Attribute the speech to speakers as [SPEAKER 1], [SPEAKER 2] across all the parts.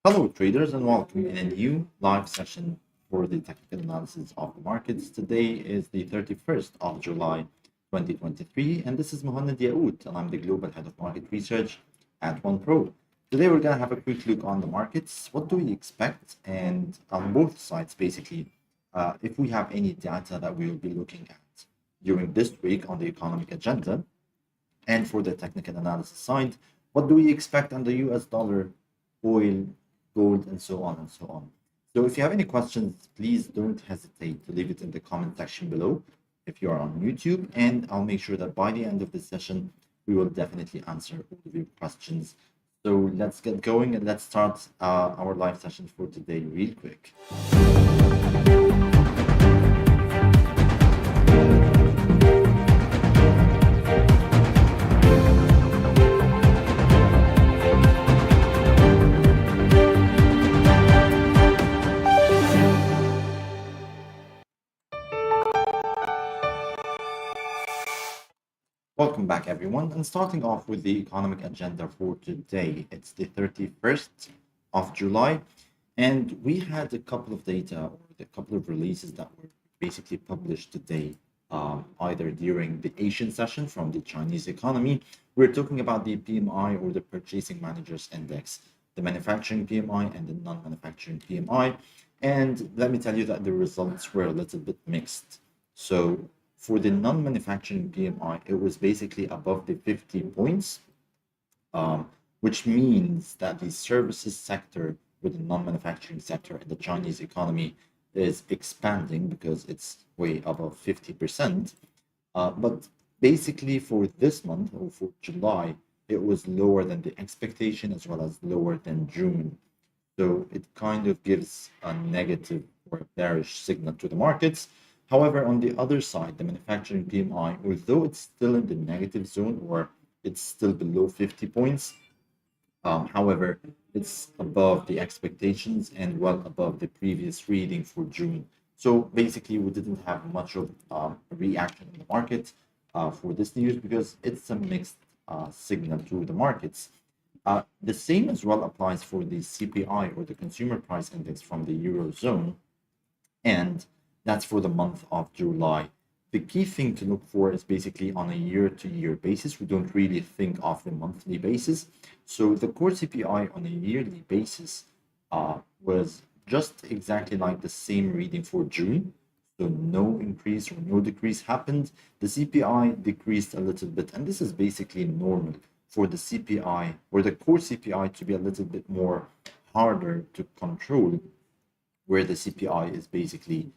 [SPEAKER 1] Hello, traders, and welcome in a new live session for the technical analysis of the markets. Today is the 31st of July, 2023, and this is Mohammed Yaoud, and I'm the Global Head of Market Research at OnePro. Today, we're going to have a quick look on the markets. What do we expect? And on both sides, basically, if we have any data that we will be looking at during this week on the economic agenda, and for the technical analysis side, what do we expect on the US dollar, oil, gold, and so on and so on. So if you have any questions, please don't hesitate to leave it in the comment section below if you are on YouTube, and I'll make sure that by the end of the session, we will definitely answer all of your questions. So let's get going and let's start our live session for today real quick. Welcome back, everyone. And starting off with the economic agenda for today, it's the 31st of July, and we had a couple of data or a couple of releases that were basically published today, either during the Asian session from the Chinese economy. We're talking about the PMI or the Purchasing Managers Index, the manufacturing PMI and the non-manufacturing PMI. And let me tell you that the results were a little bit mixed. So for the non-manufacturing PMI, it was basically above the 50 points, which means that the services sector with the non-manufacturing sector in the Chinese economy is expanding because it's way above 50%. But basically for this month or for July, it was lower than the expectation as well as lower than June. So it kind of gives a negative or a bearish signal to the markets. However, on the other side, the manufacturing PMI, although it's still in the negative zone or it's still below 50 points, however, it's above the expectations and well above the previous reading for June. So basically, we didn't have much of a reaction in the market for this news because it's a mixed signal to the markets. The same as well applies for the CPI or the Consumer Price Index from the Eurozone, and that's for the month of July. The key thing to look for is basically on a year-to-year basis. We don't really think of the monthly basis. So the core CPI on a yearly basis was just exactly like the same reading for June. So no increase or no decrease happened. The CPI decreased a little bit, and this is basically normal for the CPI or the core CPI to be a little bit more harder to control, where the CPI is basically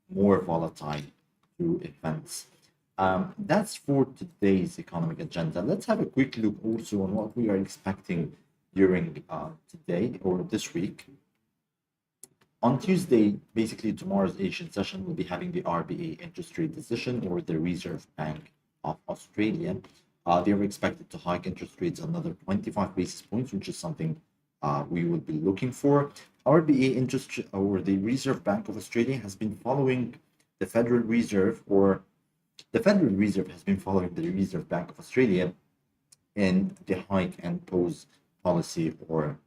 [SPEAKER 1] more volatile to events. That's for today's economic agenda. Let's have a quick look also on what we are expecting during today or this week. On Tuesday, basically tomorrow's Asian session, we'll be having the RBA interest rate decision or the Reserve Bank of Australia. They are expected to hike interest rates another 25 basis points, which is something we will be looking for. RBA interest or the Reserve Bank of Australia has been following the Federal Reserve, or the Federal Reserve has been following the Reserve Bank of Australia in the hike and pause policy or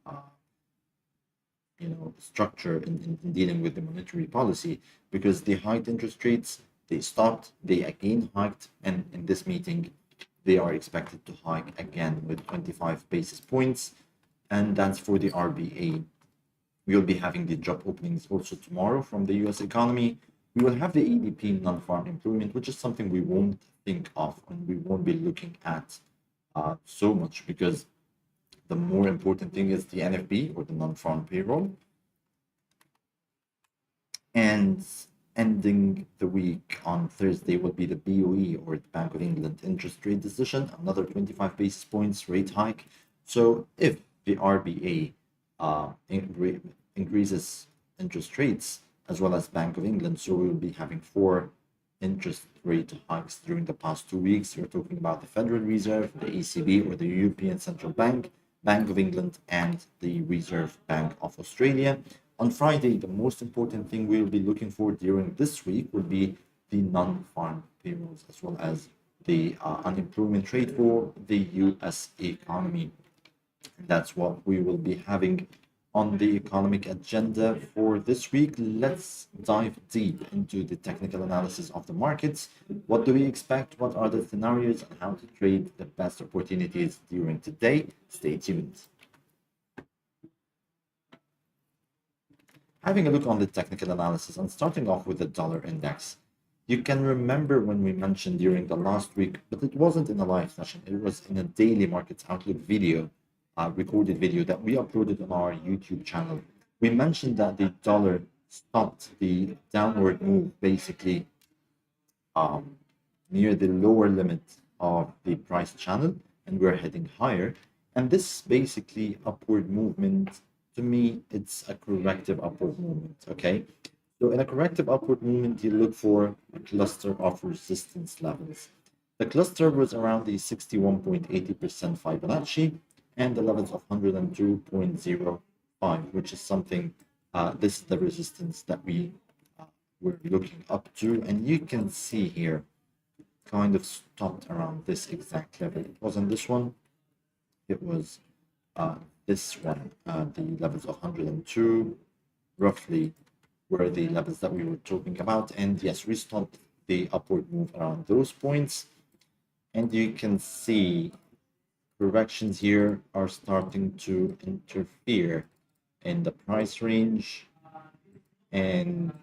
[SPEAKER 1] structure in dealing with the monetary policy, because they hiked interest rates, they stopped, they again hiked, and in this meeting they are expected to hike again with 25 basis points, and that's for the RBA. We'll be having the job openings also tomorrow from the US economy. We will have the ADP non-farm employment, which is something we won't think of and we won't be looking at so much, because the more important thing is the NFP or the non-farm payroll. And ending the week on Thursday will be the BOE or the Bank of England interest rate decision, another 25 basis points rate hike. So if the RBA increases interest rates as well as Bank of England, so we will be having 4 interest rate hikes during the past 2 weeks. We're talking about the Federal Reserve, the ECB or the European Central Bank, Bank of England, and the Reserve Bank of Australia. On Friday, the most important thing we'll be looking for during this week will be the non-farm payrolls as well as the unemployment rate for the US economy. And that's what we will be having on the economic agenda for this week, let's dive deep into the technical analysis of the markets. What do we expect? What are the scenarios and how to trade the best opportunities during today? Stay tuned. Having a look on the technical analysis and starting off with the dollar index. You can remember when we mentioned during the last week, but it wasn't in a live session, it was in a daily markets outlook video, recorded video that we uploaded on our YouTube channel. We mentioned that the dollar stopped the downward move basically near the lower limit of the price channel, and we're heading higher. And this basically upward movement, to me, it's a corrective upward movement. Okay. So in a corrective upward movement, you look for a cluster of resistance levels. The cluster was around the 61.80% Fibonacci and the levels of 102.05, which is something, this is the resistance that we were looking up to. And you can see here, kind of stopped around this exact level. It wasn't this one, it was this one, the levels of 102, roughly were the levels that we were talking about. And yes, we stopped the upward move around those points. And you can see corrections here are starting to interfere in the price range. And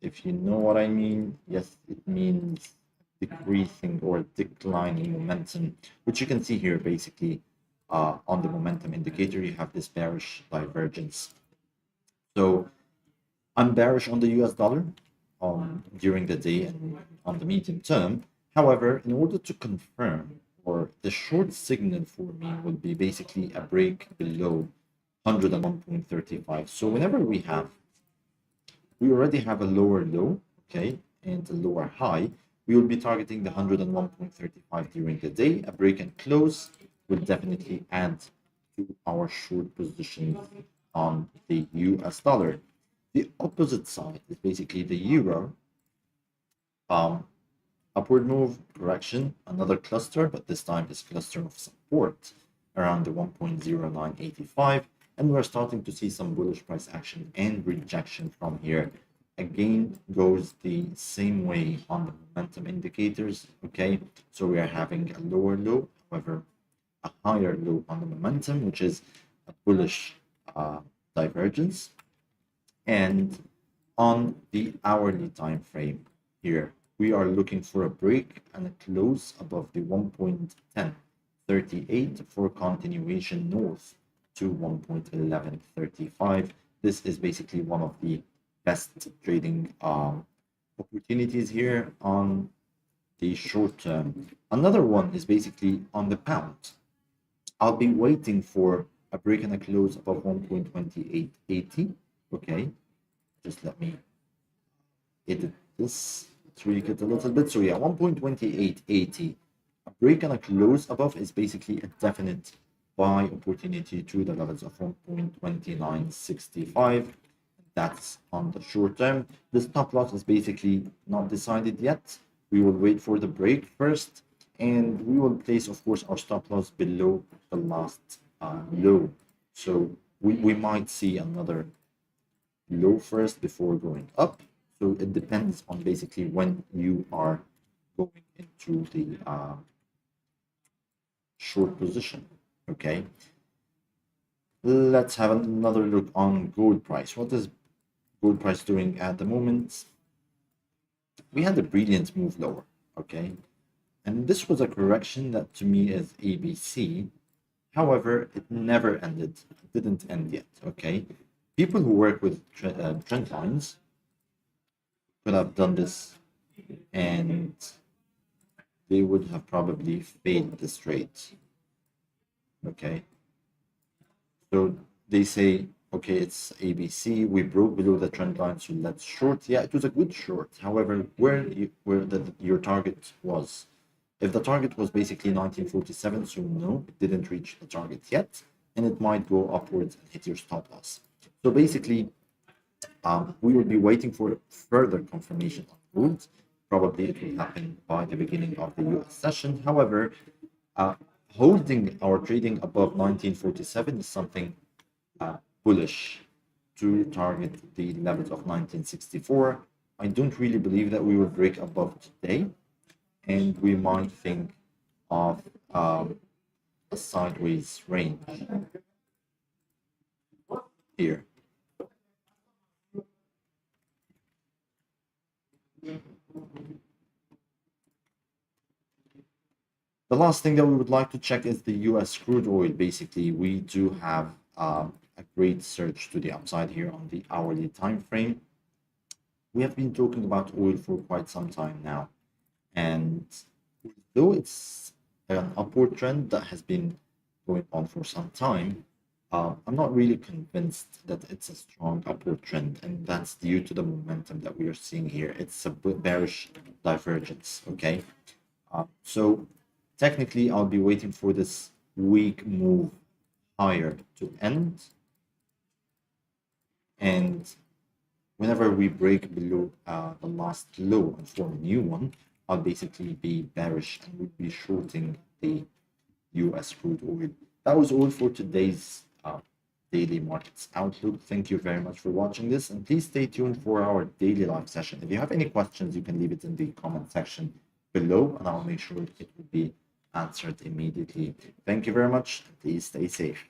[SPEAKER 1] if you know what I mean, yes, it means decreasing or declining momentum, which you can see here basically on the momentum indicator, you have this bearish divergence. So I'm bearish on the US dollar during the day and on the medium term. However, in order to confirm, or the short signal for me would be basically a break below 101.35. So whenever we already have a lower low, okay, and a lower high, we will be targeting the 101.35 during the day. A break and close will definitely add to our short position on the US dollar. The opposite side is basically the euro. Upward move, correction, another cluster, but this time it's cluster of support around the 1.0985, and we're starting to see some bullish price action and rejection from here. Again, goes the same way on the momentum indicators. Okay, so we are having a lower low, however, a higher low on the momentum, which is a bullish divergence. And on the hourly time frame here, we are looking for a break and a close above the 1.1038 for continuation north to 1.1135. This is basically one of the best trading opportunities here on the short term. Another one is basically on the pound. I'll be waiting for a break and a close above 1.2880. Okay, just let me edit this, tweak it a little bit. So yeah, 1.2880. A break and a close above is basically a definite buy opportunity to the levels of 1.2965. That's on the short term. The stop loss is basically not decided yet. We will wait for the break first, and we will place, of course, our stop loss below the last low. So we might see another low first before going up. So it depends on basically when you are going into the short position. Okay, let's have another look on gold price. What is gold price doing at the moment? We had a brilliant move lower. Okay, and this was a correction that to me is ABC. However, it never ended. It didn't end yet. Okay, people who work with trend lines could have done this, and they would have probably failed this trade. Okay, so they say, okay, it's ABC, we broke below the trend line, so let's short. Yeah, it was a good short. However, where your target was, if the target was basically 1947, so no, it didn't reach the target yet, and it might go upwards and hit your stop loss. So basically, we will be waiting for further confirmation on gold. Probably it will happen by the beginning of the US session. However, holding our trading above 1947 is something bullish to target the levels of 1964. I don't really believe that we will break above today, and we might think of a sideways range here. The last thing that we would like to check is the US crude oil. Basically, we do have a great surge to the upside here on the hourly time frame. We have been talking about oil for quite some time now, and though it's an upward trend that has been going on for some time, I'm not really convinced that it's a strong upward trend, and that's due to the momentum that we are seeing here. It's a bearish divergence, okay? So technically, I'll be waiting for this weak move higher to end, and whenever we break below the last low and form a new one, I'll basically be bearish and we'll be shorting the US crude oil. That was all for today's daily markets outlook. Thank you very much for watching this, and please stay tuned for our daily live session. If you have any questions, you can leave it in the comment section below, and I'll make sure it will be answered immediately. Thank you very much. Please stay safe.